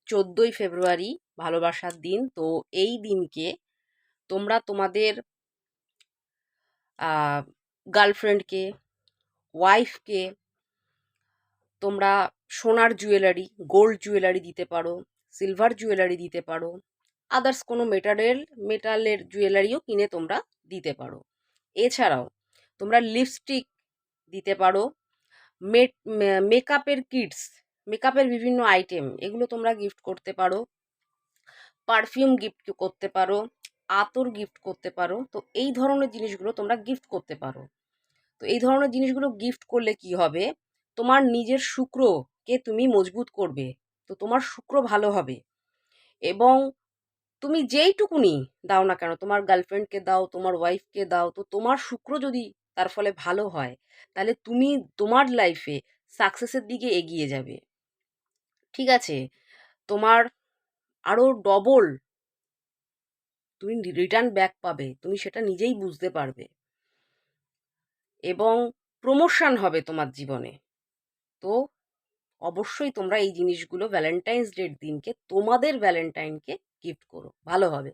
14ই ফেব্রুয়ারি ভালোবাসার দিন। তো এই দিনকে তোমরা তোমাদের গার্লফ্রেন্ডকে, ওয়াইফকে তোমরা সোনার জুয়েলারি, গোল্ড জুয়েলারি দিতে পারো, সিলভার জুয়েলারি দিতে পারো, আদার্স কোনো মেটালের জুয়েলারিও কিনে তোমরা দিতে পারো। এছাড়াও তোমরা লিপস্টিক দিতে পারো, মেকআপের কিটস, মেকআপের বিভিন্ন আইটেম এগুলো তোমরা গিফট করতে পারো, পারফিউম গিফট করতে পারো, আতর গিফট করতে পারো। তো এই ধরনের জিনিসগুলো তোমরা গিফট করতে পারো। তো এই ধরনের জিনিসগুলো গিফট করলে কি হবে, তোমার নিজের শুক্রকে তুমি মজবুত করবে। তো তোমার শুক্র ভালো হবে এবং তুমি যেইটুকুনি দাও না কেন, তোমার গার্লফ্রেন্ডকে দাও, তোমার ওয়াইফকে দাও, তো তোমার শুক্র যদি তার ফলে ভালো হয়, তাহলে তুমি তোমার লাইফে সাকসেসের দিকে এগিয়ে যাবে। ঠিক আছে? তোমার আরো ডবল তুমি রিটার্ন ব্যাক পাবে, তুমি সেটা নিজেই বুঝতে পারবে এবং প্রমোশন হবে তোমার জীবনে। তো অবশ্যই তোমরা এই জিনিসগুলো ভ্যালেন্টাইন্স ডের দিনকে তোমাদের ভ্যালেন্টাইনকে গিফট করো, ভালো হবে।